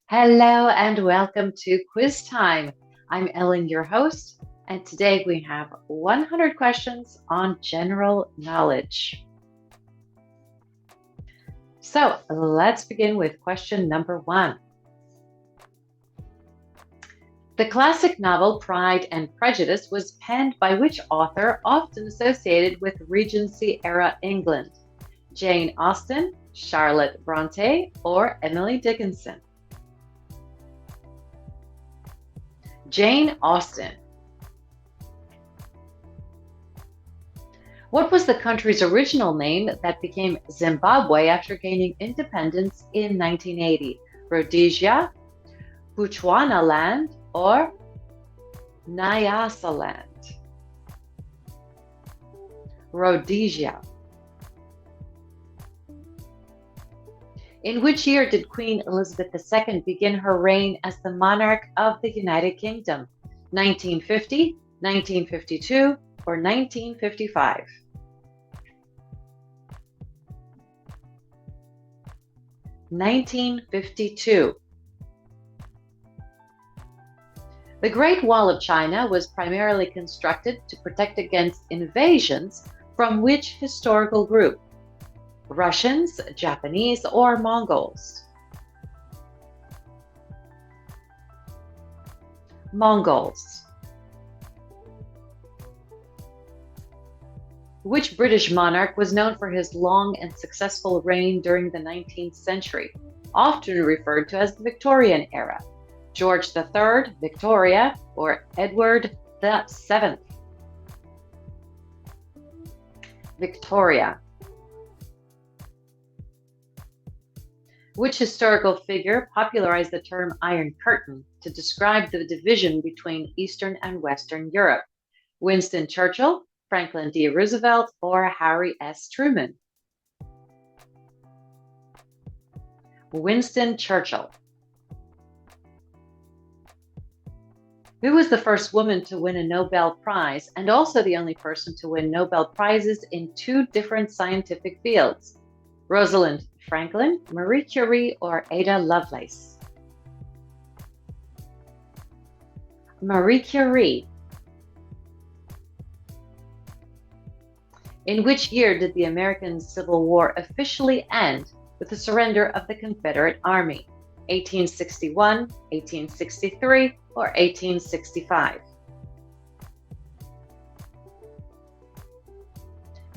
Hello and welcome to Quiz Time. I'm Ellen, your host, and today we have 100 questions on general knowledge. So let's begin with question number 1. The classic novel Pride and Prejudice was penned by which author often associated with Regency-era England? Jane Austen, Charlotte Bronte, or Emily Dickinson? Jane Austen. What was the country's original name that became Zimbabwe after gaining independence in 1980? Rhodesia, Bechuanaland, or Nyasaland? Rhodesia. In which year did Queen Elizabeth II begin her reign as the monarch of the United Kingdom? 1950, 1952, or 1955? 1952. The Great Wall of China was primarily constructed to protect against invasions from which historical group? Russians, Japanese, or Mongols? Mongols. Which British monarch was known for his long and successful reign during the 19th century, often referred to as the Victorian era? George III, Victoria, or Edward VII? Victoria. Which historical figure popularized the term Iron Curtain to describe the division between Eastern and Western Europe? Winston Churchill, Franklin D. Roosevelt, or Harry S. Truman? Winston Churchill. Who was the first woman to win a Nobel Prize and also the only person to win Nobel Prizes in 2 different scientific fields? Rosalind Franklin, Marie Curie, or Ada Lovelace? Marie Curie. In which year did the American Civil War officially end with the surrender of the Confederate Army? 1861, 1863, or 1865?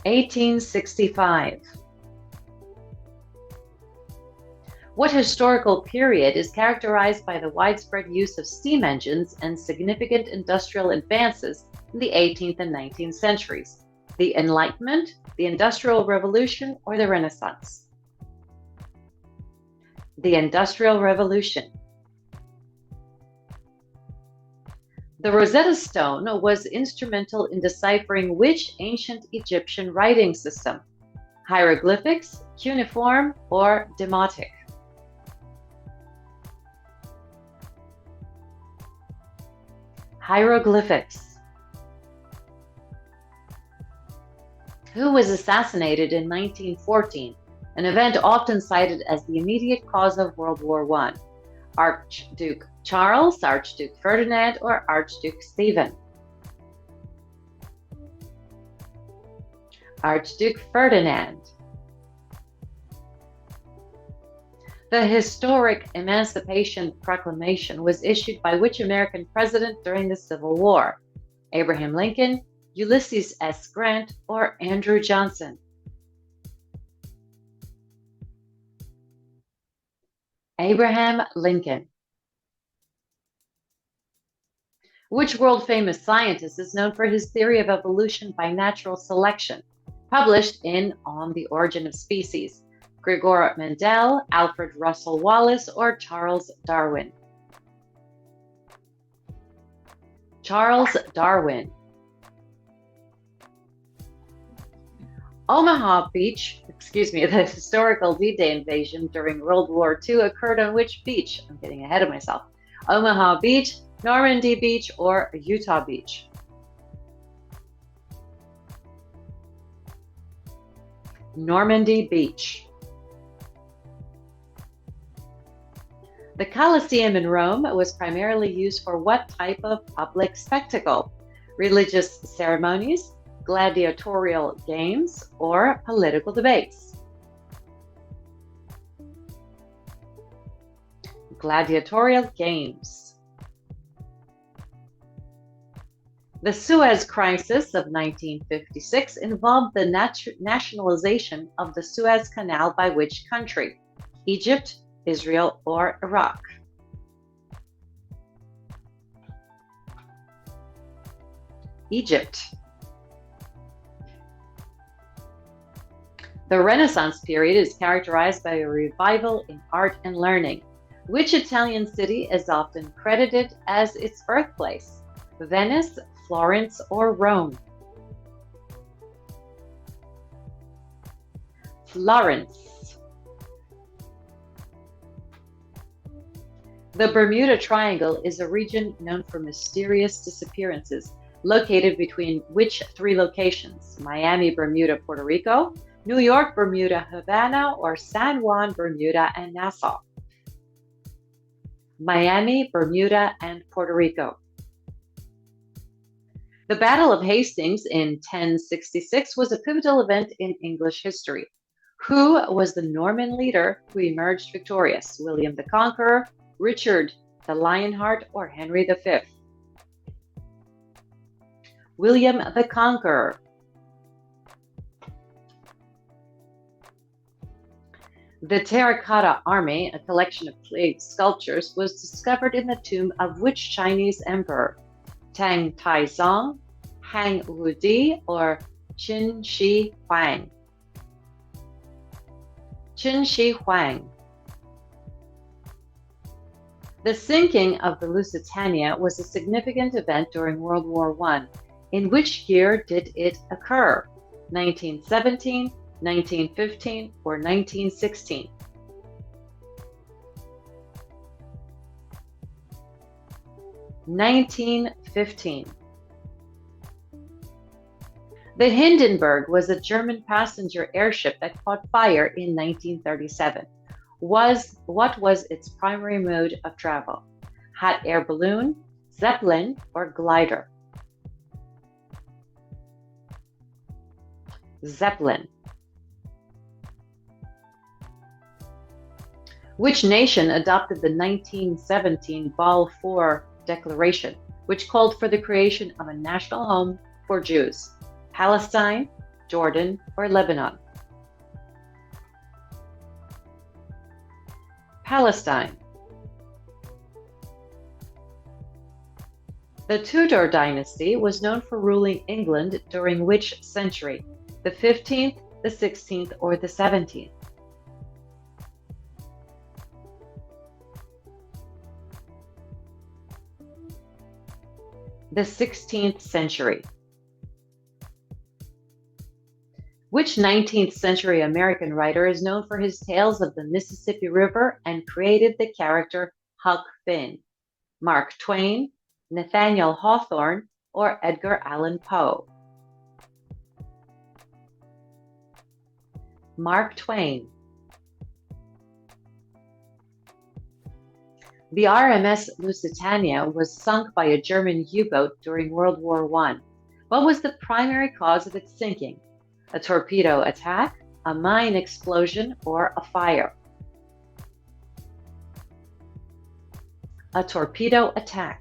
1865. What historical period is characterized by the widespread use of steam engines and significant industrial advances in the 18th and 19th centuries? The Enlightenment, the Industrial Revolution, or the Renaissance? The Industrial Revolution. The Rosetta Stone was instrumental in deciphering which ancient Egyptian writing system? Hieroglyphics, cuneiform, or Demotic? Hieroglyphics. Who was assassinated in 1914, an event often cited as the immediate cause of World War I? Archduke Charles, Archduke Ferdinand, or Archduke Stephen? Archduke Ferdinand. The historic Emancipation Proclamation was issued by which American president during the Civil War? Abraham Lincoln, Ulysses S. Grant, or Andrew Johnson? Abraham Lincoln. Which world-famous scientist is known for his theory of evolution by natural selection, published in On the Origin of Species? Gregor Mendel, Alfred Russel Wallace, or Charles Darwin? Charles Darwin. Omaha Beach, the historical D-Day invasion during World War II occurred on which beach? I'm getting ahead of myself. Omaha Beach, Normandy Beach, or Utah Beach? Normandy Beach. The Colosseum in Rome was primarily used for what type of public spectacle? Religious ceremonies, gladiatorial games, or political debates? Gladiatorial games. The Suez Crisis of 1956 involved the nationalization of the Suez Canal by which country? Egypt, Israel, or Iraq? Egypt. The Renaissance period is characterized by a revival in art and learning. Which Italian city is often credited as its birthplace? Venice, Florence, or Rome? Florence. The Bermuda Triangle is a region known for mysterious disappearances, located between which three locations? Miami, Bermuda, Puerto Rico, New York, Bermuda, Havana, or San Juan, Bermuda, and Nassau? Miami, Bermuda, and Puerto Rico. The Battle of Hastings in 1066 was a pivotal event in English history. Who was the Norman leader who emerged victorious? William the Conqueror, Richard the Lionheart, or Henry V? William the Conqueror. The Terracotta Army, a collection of clay sculptures, was discovered in the tomb of which Chinese emperor? Tang Taizong, Hang Wudi, or Qin Shi Huang? Qin Shi Huang. The sinking of the Lusitania was a significant event during World War I. In which year did it occur? 1917, 1915, or 1916? (1915). The Hindenburg was a German passenger airship that caught fire in 1937. What was its primary mode of travel? Hot air balloon, Zeppelin, or glider? Zeppelin. Which nation adopted the 1917 Balfour Declaration, which called for the creation of a national home for Jews? Palestine, Jordan, or Lebanon? Palestine. The Tudor dynasty was known for ruling England during which century? The 15th, the 16th, or the 17th? The 16th century. Which 19th century American writer is known for his tales of the Mississippi River and created the character Huck Finn? Mark Twain, Nathaniel Hawthorne, or Edgar Allan Poe? Mark Twain. The RMS Lusitania was sunk by a German U-boat during World War I. What was the primary cause of its sinking? A torpedo attack, a mine explosion, or a fire? A torpedo attack.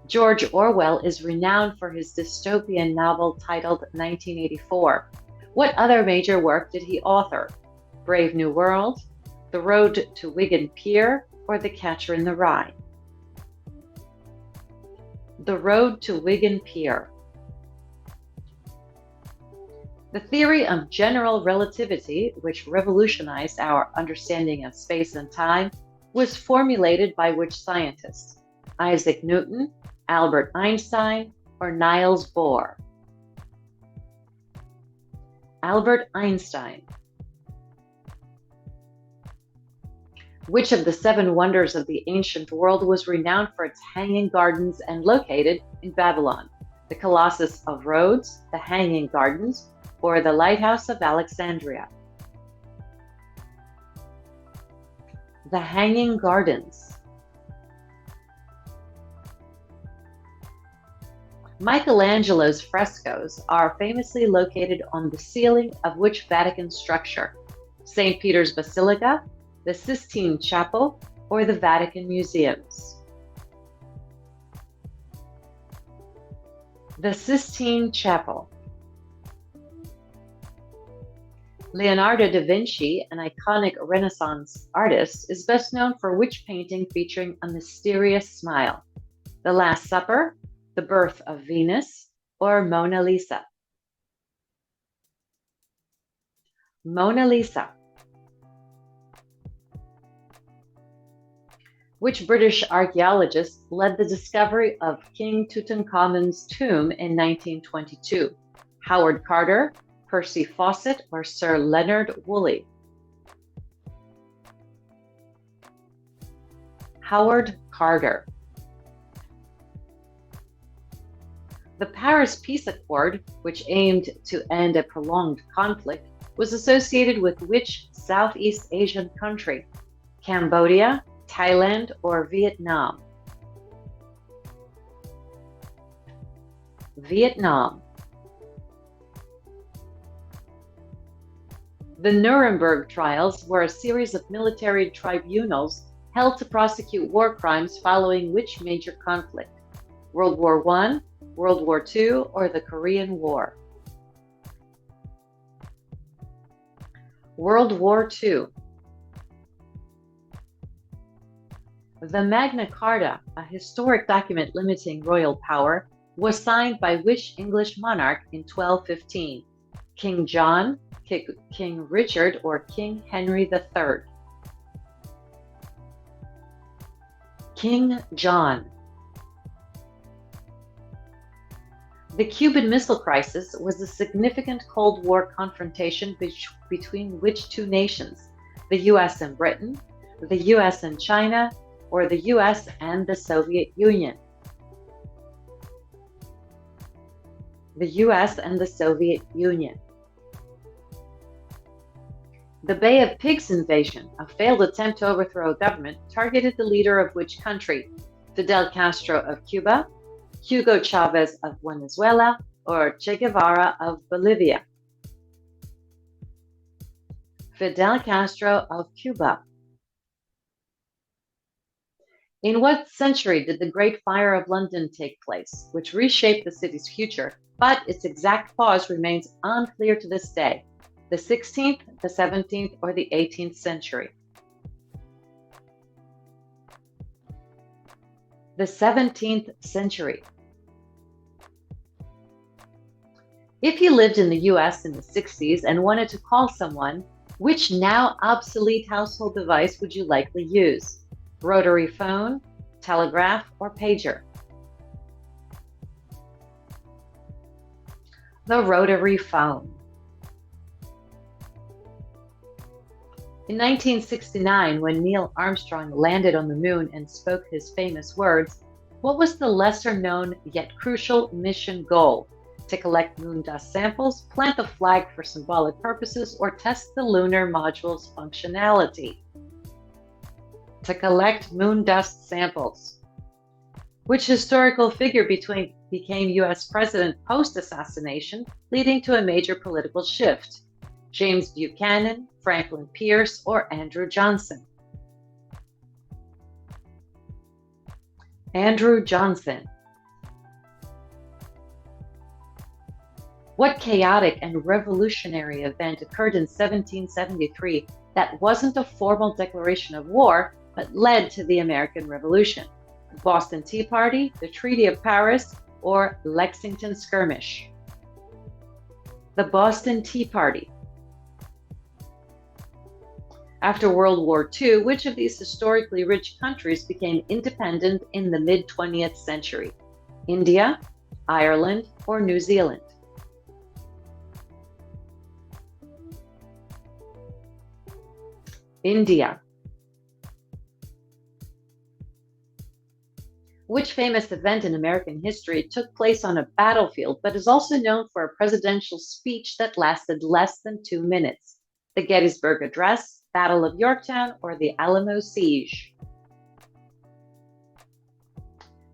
George Orwell is renowned for his dystopian novel titled 1984. What other major work did he author? Brave New World, The Road to Wigan Pier, or The Catcher in the Rye? The Road to Wigan Pier. The theory of general relativity, which revolutionized our understanding of space and time, was formulated by which scientists? Isaac Newton, Albert Einstein, or Niels Bohr? Albert Einstein. Which of the 7 wonders of the ancient world was renowned for its hanging gardens and located in Babylon? The Colossus of Rhodes, the Hanging Gardens, or the Lighthouse of Alexandria? The Hanging Gardens. Michelangelo's frescoes are famously located on the ceiling of which Vatican structure? St. Peter's Basilica, the Sistine Chapel, or the Vatican Museums? The Sistine Chapel. Leonardo da Vinci, an iconic Renaissance artist, is best known for which painting featuring a mysterious smile? The Last Supper, The Birth of Venus, or Mona Lisa? Mona Lisa. Which British archaeologist led the discovery of King Tutankhamun's tomb in 1922? Howard Carter, Percy Fawcett, or Sir Leonard Woolley? Howard Carter. The Paris Peace Accord, which aimed to end a prolonged conflict, was associated with which Southeast Asian country? Cambodia, Thailand, or Vietnam? Vietnam. The Nuremberg trials were a series of military tribunals held to prosecute war crimes following which major conflict? World War I, World War II, or the Korean War? World War II. The Magna Carta, a historic document limiting royal power, was signed by which English monarch in 1215? King John, King Richard, or King Henry III? King John. The Cuban Missile Crisis was a significant Cold War confrontation between which two nations? The US and Britain, the US and China, or the US and the Soviet Union? The US and the Soviet Union. The Bay of Pigs invasion, a failed attempt to overthrow a government, targeted the leader of which country? Fidel Castro of Cuba, Hugo Chavez of Venezuela, or Che Guevara of Bolivia? Fidel Castro of Cuba. In what century did the Great Fire of London take place, which reshaped the city's future, but its exact cause remains unclear to this day? The 16th, the 17th, or the 18th century? The 17th century. If you lived in the US in the 60s and wanted to call someone, which now obsolete household device would you likely use? Rotary phone, telegraph, or pager? The rotary phone. In 1969, when Neil Armstrong landed on the moon and spoke his famous words, what was the lesser-known yet crucial mission goal? To collect moon dust samples, plant the flag for symbolic purposes, or test the lunar module's functionality? To collect moon dust samples. Which historical figure became US president post-assassination, leading to a major political shift? James Buchanan, Franklin Pierce, or Andrew Johnson? Andrew Johnson. What chaotic and revolutionary event occurred in 1773 that wasn't a formal declaration of war, but led to the American Revolution? The Boston Tea Party, the Treaty of Paris, or Lexington Skirmish? The Boston Tea Party. After World War II, which of these historically rich countries became independent in the mid-20th century? India, Ireland, or New Zealand? India. Which famous event in American history took place on a battlefield but is also known for a presidential speech that lasted less than 2 minutes? The Gettysburg Address, Battle of Yorktown, or the Alamo Siege?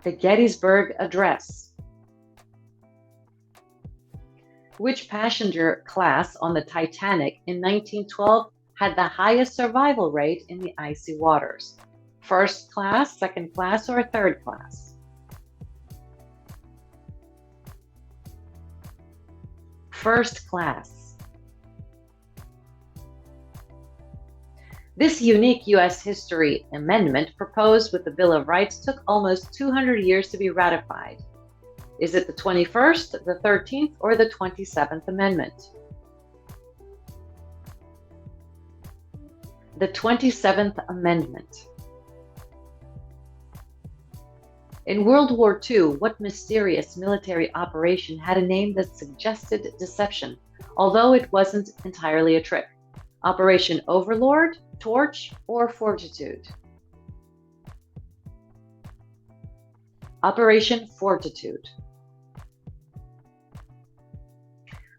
The Gettysburg Address. Which passenger class on the Titanic in 1912 had the highest survival rate in the icy waters? First class, second class, or third class? First class. This unique U.S. history amendment proposed with the Bill of Rights took almost 200 years to be ratified. Is it the 21st, the 13th, or the 27th Amendment? The 27th Amendment. In World War II, what mysterious military operation had a name that suggested deception, although it wasn't entirely a trick? Operation Overlord, Torch, or Fortitude? Operation Fortitude.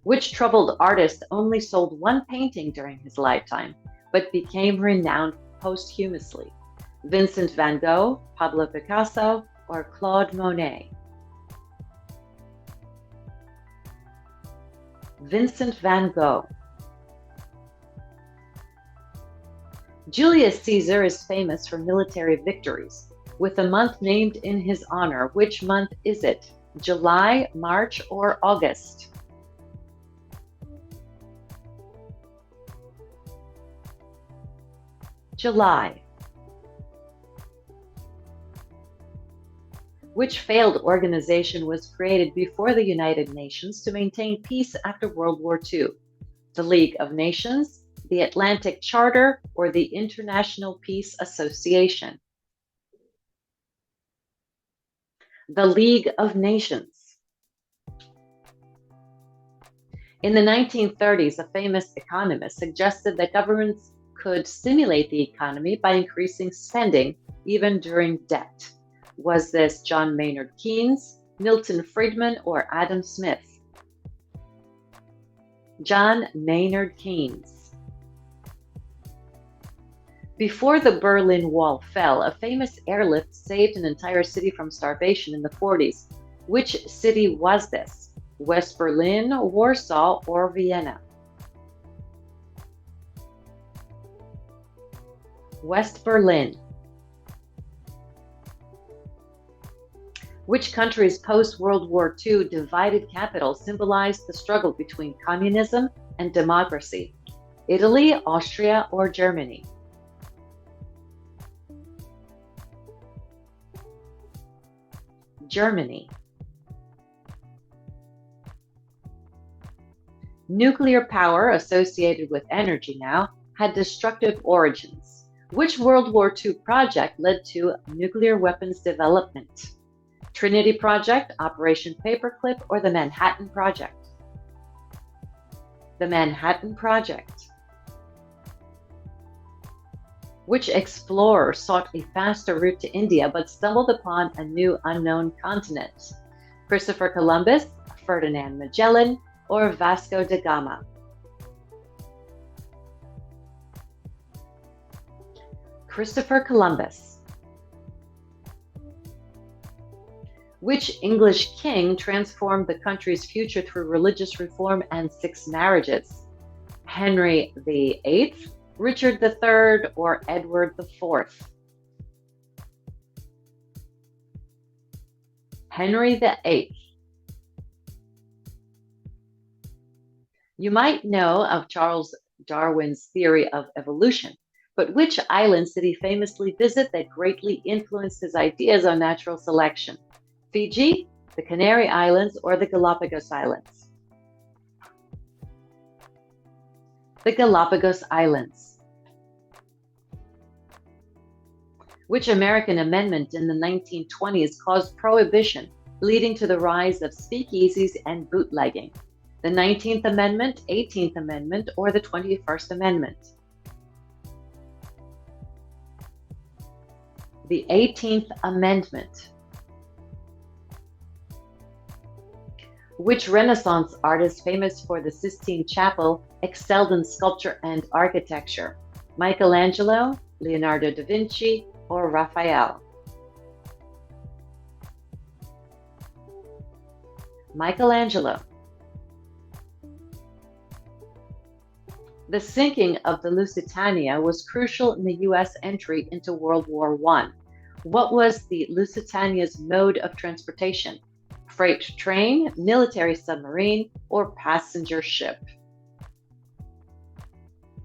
Which troubled artist only sold one painting during his lifetime, but became renowned posthumously? Vincent van Gogh, Pablo Picasso, or Claude Monet? Vincent van Gogh. Julius Caesar is famous for military victories, with a month named in his honor. Which month is it? July, March, or August? July. Which failed organization was created before the United Nations to maintain peace after World War II? The League of Nations, the Atlantic Charter, or the International Peace Association? The League of Nations. In the 1930s, a famous economist suggested that governments could stimulate the economy by increasing spending, even during debt. Was this John Maynard Keynes, Milton Friedman, or Adam Smith? John Maynard Keynes. Before the Berlin Wall fell, a famous airlift saved an entire city from starvation in the 40s. Which city was this? West Berlin, Warsaw, or Vienna? West Berlin. Which country's post-World War II divided capital symbolized the struggle between communism and democracy? Italy, Austria, or Germany? Germany. Nuclear power, associated with energy now, had destructive origins. Which World War II project led to nuclear weapons development? Trinity Project, Operation Paperclip, or the Manhattan Project? The Manhattan Project. Which explorer sought a faster route to India but stumbled upon a new unknown continent? Christopher Columbus, Ferdinand Magellan, or Vasco da Gama? Christopher Columbus. Which English king transformed the country's future through religious reform and 6 marriages? Henry VIII, Richard III, or Edward IV? Henry VIII. You might know of Charles Darwin's theory of evolution, but which islands did he famously visit that greatly influenced his ideas on natural selection? Fiji, the Canary Islands, or the Galapagos Islands? The Galapagos Islands. Which American amendment in the 1920s caused prohibition, leading to the rise of speakeasies and bootlegging? The 19th Amendment, 18th Amendment, or the 21st Amendment? The 18th Amendment. Which Renaissance artist famous for the Sistine Chapel excelled in sculpture and architecture? Michelangelo, Leonardo da Vinci, or Raphael? Michelangelo. The sinking of the Lusitania was crucial in the U.S. entry into World War I. What was the Lusitania's mode of transportation? Freight train, military submarine, or passenger ship?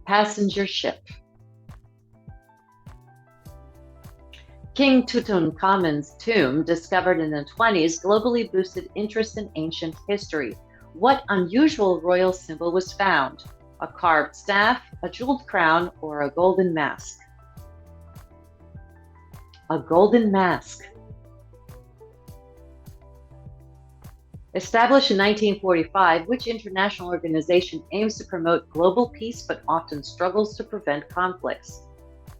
Passenger ship. King Tutankhamun's tomb, discovered in the 20s, globally boosted interest in ancient history. What unusual royal symbol was found? A carved staff, a jeweled crown, or a golden mask? A golden mask. Established in 1945, which international organization aims to promote global peace but often struggles to prevent conflicts?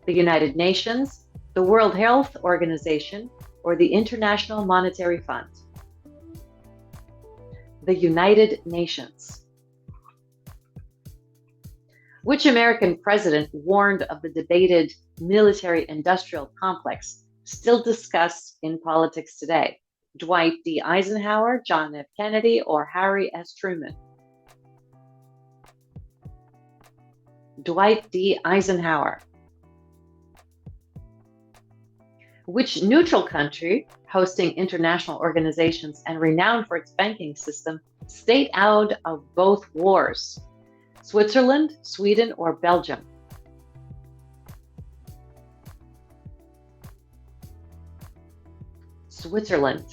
The United Nations, the World Health Organization, or the International Monetary Fund? The United Nations. Which American president warned of the debated military-industrial complex, still discussed in politics today? Dwight D. Eisenhower, John F. Kennedy, or Harry S. Truman? Dwight D. Eisenhower. Which neutral country, hosting international organizations and renowned for its banking system, stayed out of both wars? Switzerland, Sweden, or Belgium? Switzerland.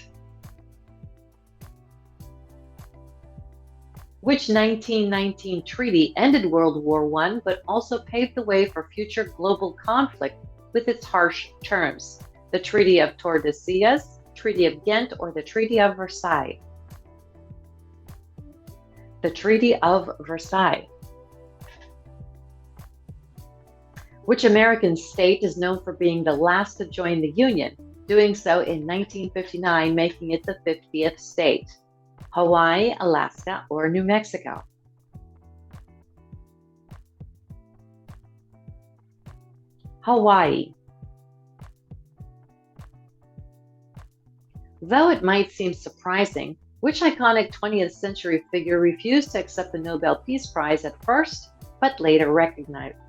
Which 1919 treaty ended World War I but also paved the way for future global conflict with its harsh terms? The Treaty of Tordesillas, Treaty of Ghent, or the Treaty of Versailles? The Treaty of Versailles. Which American state is known for being the last to join the Union, doing so in 1959, making it the 50th state? Hawaii, Alaska, or New Mexico? Hawaii. Though it might seem surprising, which iconic 20th century figure refused to accept the Nobel Peace Prize at first, but later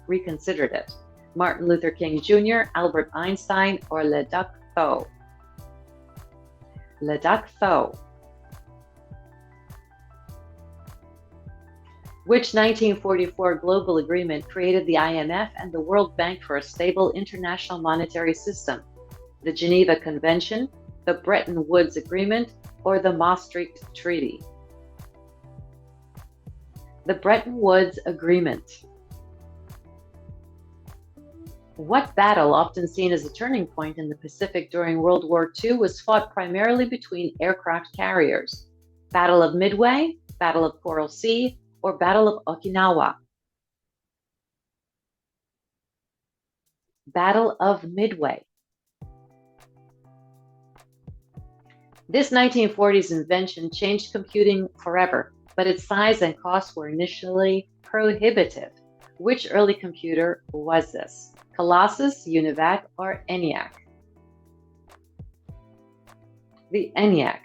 reconsidered it? Martin Luther King Jr., Albert Einstein, or Le Duc Tho? Le Duc Tho. Which 1944 global agreement created the IMF and the World Bank for a stable international monetary system? The Geneva Convention, the Bretton Woods Agreement, or the Maastricht Treaty? The Bretton Woods Agreement. What battle, often seen as a turning point in the Pacific during World War II, was fought primarily between aircraft carriers? Battle of Midway, Battle of Coral Sea, or Battle of Okinawa? Battle of Midway. This 1940s invention changed computing forever, but its size and cost were initially prohibitive. Which early computer was this? Colossus, Univac, or ENIAC? The ENIAC.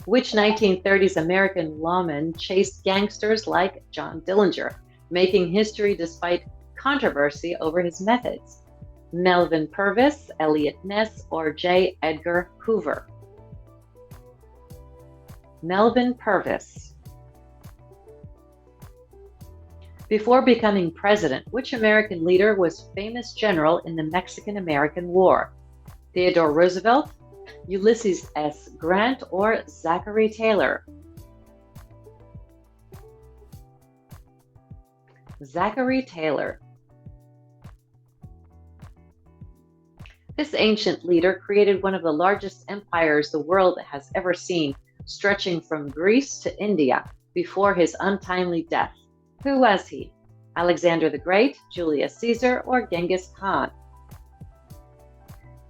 Which 1930s American lawman chased gangsters like John Dillinger, making history despite controversy over his methods? Melvin Purvis, Elliot Ness, or J. Edgar Hoover? Melvin Purvis. Before becoming president, which American leader was famous general in the Mexican-American War? Theodore Roosevelt, Ulysses S. Grant, or Zachary Taylor? Zachary Taylor. This ancient leader created one of the largest empires the world has ever seen, stretching from Greece to India before his untimely death. Who was he? Alexander the Great, Julius Caesar, or Genghis Khan?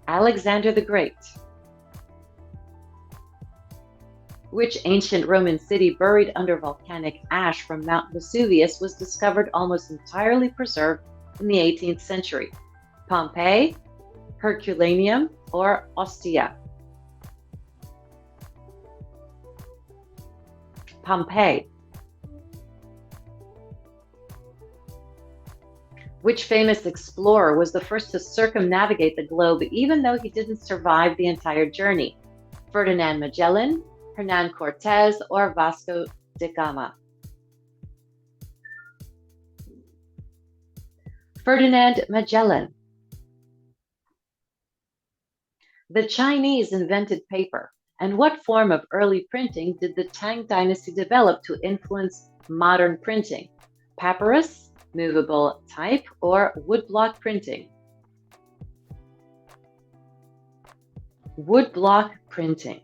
Alexander the Great. Which ancient Roman city buried under volcanic ash from Mount Vesuvius was discovered almost entirely preserved in the 18th century? Pompeii, Herculaneum, or Ostia? Pompeii. Which famous explorer was the first to circumnavigate the globe even though he didn't survive the entire journey? Ferdinand Magellan, Hernan Cortez, or Vasco da Gama? Ferdinand Magellan. The Chinese invented paper, and what form of early printing did the Tang Dynasty develop to influence modern printing? Papyrus, movable type, or woodblock printing? Woodblock printing.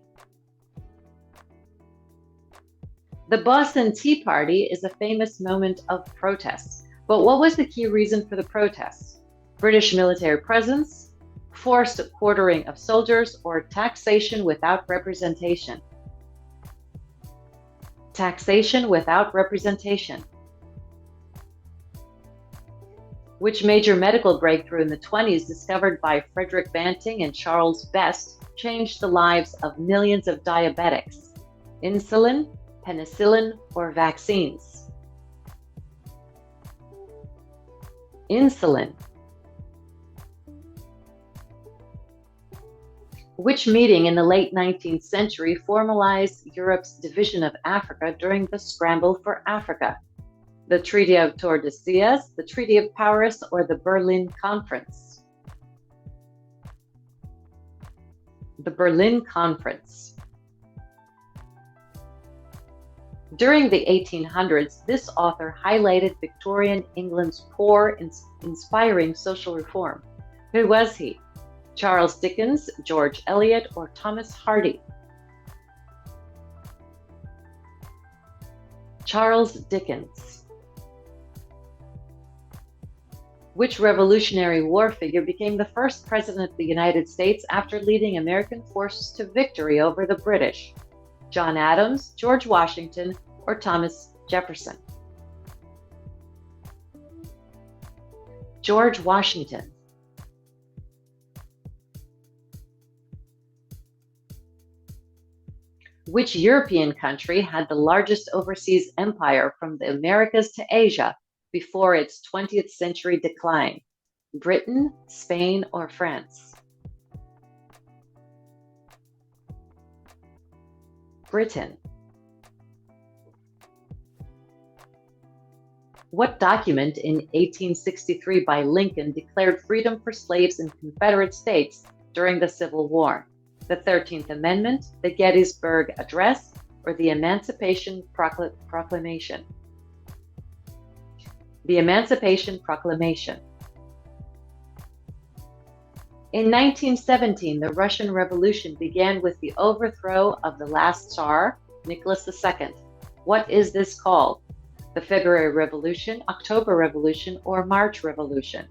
The Boston Tea Party is a famous moment of protest, but what was the key reason for the protests? British military presence, forced quartering of soldiers, or taxation without representation? Taxation without representation. Which major medical breakthrough in the 20s discovered by Frederick Banting and Charles Best changed the lives of millions of diabetics? Insulin, penicillin, or vaccines? Insulin. Which meeting in the late 19th century formalized Europe's division of Africa during the Scramble for Africa? The Treaty of Tordesillas, the Treaty of Paris, or the Berlin Conference? The Berlin Conference. During the 1800s, this author highlighted Victorian England's poor, inspiring social reform. Who was he? Charles Dickens, George Eliot, or Thomas Hardy? Charles Dickens. Which Revolutionary War figure became the first president of the United States after leading American forces to victory over the British? John Adams, George Washington, or Thomas Jefferson? George Washington. Which European country had the largest overseas empire from the Americas to Asia before its 20th century decline? Britain, Spain, or France? Britain. What document in 1863 by Lincoln declared freedom for slaves in Confederate states during the Civil War? The 13th Amendment, the Gettysburg Address, or the Emancipation Proclamation? The Emancipation Proclamation. In 1917, the Russian Revolution began with the overthrow of the last Tsar, Nicholas II. What is this called? The February Revolution, October Revolution, or March Revolution?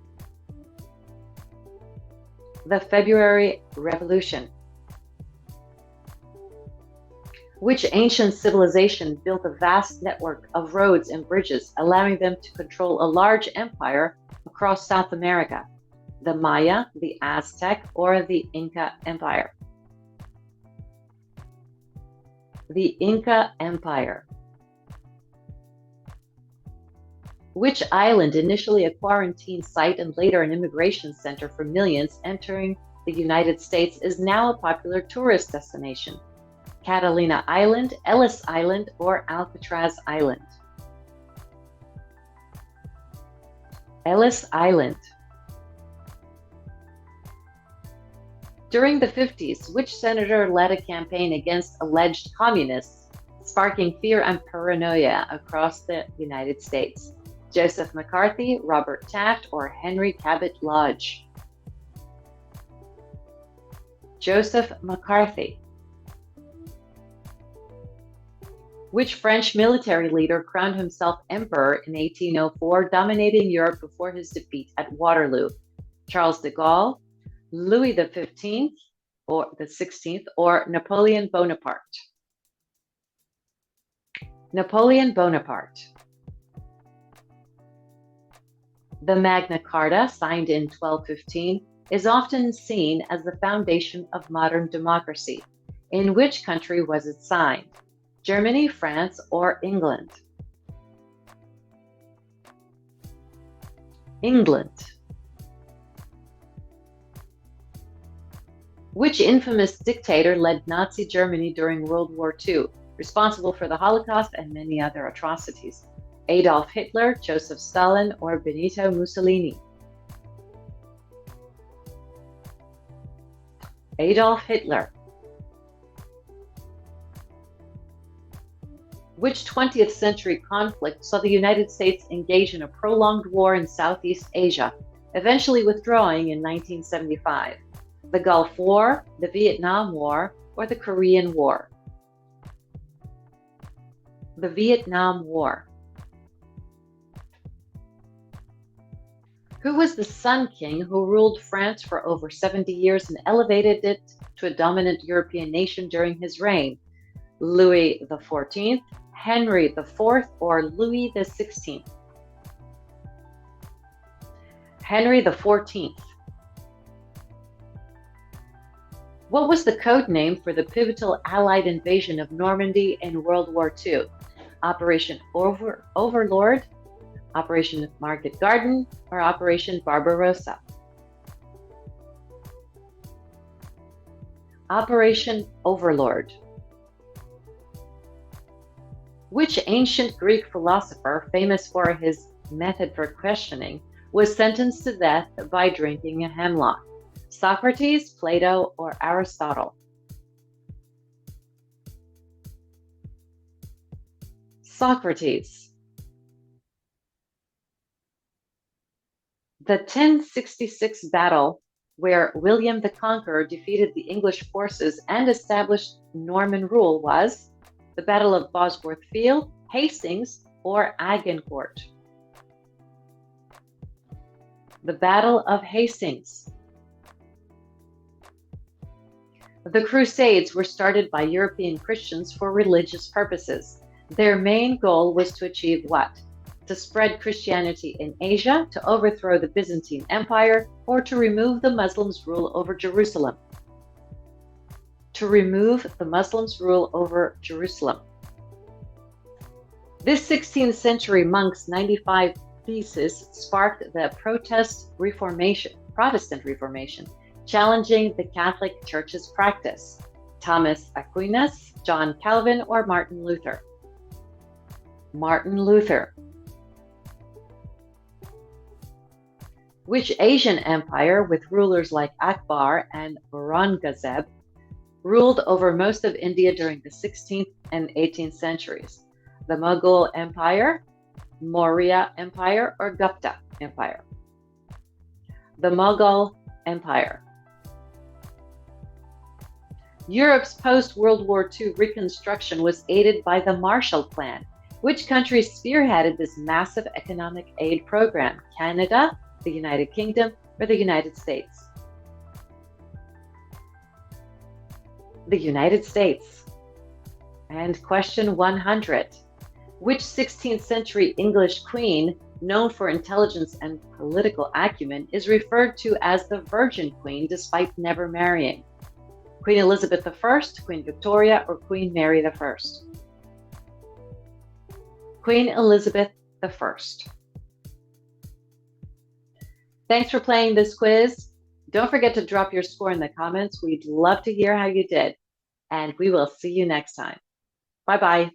The February Revolution. Which ancient civilization built a vast network of roads and bridges, allowing them to control a large empire across South America? The Maya, the Aztec, or the Inca Empire? The Inca Empire. Which island, initially a quarantine site and later an immigration center for millions entering the United States, is now a popular tourist destination? Catalina Island, Ellis Island, or Alcatraz Island? Ellis Island. During the 50s, which senator led a campaign against alleged communists, sparking fear and paranoia across the United States? Joseph McCarthy, Robert Taft, or Henry Cabot Lodge? Joseph McCarthy. Which French military leader crowned himself emperor in 1804, dominating Europe before his defeat at Waterloo? Charles de Gaulle, Louis XV, or the 16th, or Napoleon Bonaparte? Napoleon Bonaparte. The Magna Carta, signed in 1215, is often seen as the foundation of modern democracy. In which country was it signed? Germany, France, or England? England. Which infamous dictator led Nazi Germany during World War II, responsible for the Holocaust and many other atrocities? Adolf Hitler, Joseph Stalin, or Benito Mussolini? Adolf Hitler. Which 20th century conflict saw the United States engage in a prolonged war in Southeast Asia, eventually withdrawing in 1975? The Gulf War, the Vietnam War, or the Korean War? The Vietnam War. Who was the Sun King who ruled France for over 70 years and elevated it to a dominant European nation during his reign? Louis XIV, Henry IV, or Louis XVI? Henry XIV. What was the code name for the pivotal Allied invasion of Normandy in World War II? Operation Overlord, Operation Market Garden, or Operation Barbarossa? Operation Overlord. Which ancient Greek philosopher, famous for his method for questioning, was sentenced to death by drinking a hemlock? Socrates, Plato, or Aristotle? Socrates. The 1066 battle, where William the Conqueror defeated the English forces and established Norman rule, was the Battle of Bosworth Field, Hastings, or Agincourt? The Battle of Hastings. The Crusades were started by European Christians for religious purposes. Their main goal was to achieve what? To spread Christianity in Asia, to overthrow the Byzantine Empire, or to remove the Muslims' rule over Jerusalem? To remove the Muslims' rule over Jerusalem. This 16th century monk's 95 thesis sparked the Protestant Reformation, challenging the Catholic Church's practice. Thomas Aquinas, John Calvin, or Martin Luther? Martin Luther. Which Asian empire, with rulers like Akbar and Aurangzeb, ruled over most of India during the 16th and 18th centuries? The Mughal Empire, Maurya Empire, or Gupta Empire? The Mughal Empire. Europe's post-World War II reconstruction was aided by the Marshall Plan. Which country spearheaded this massive economic aid program? Canada, the United Kingdom, or the United States? The United States. And question 100. Which 16th century English queen, known for intelligence and political acumen, is referred to as the Virgin Queen despite never marrying? Queen Elizabeth I, Queen Victoria, or Queen Mary I? Queen Elizabeth I. Thanks for playing this quiz. Don't forget to drop your score in the comments. We'd love to hear how you did. And we will see you next time. Bye-bye.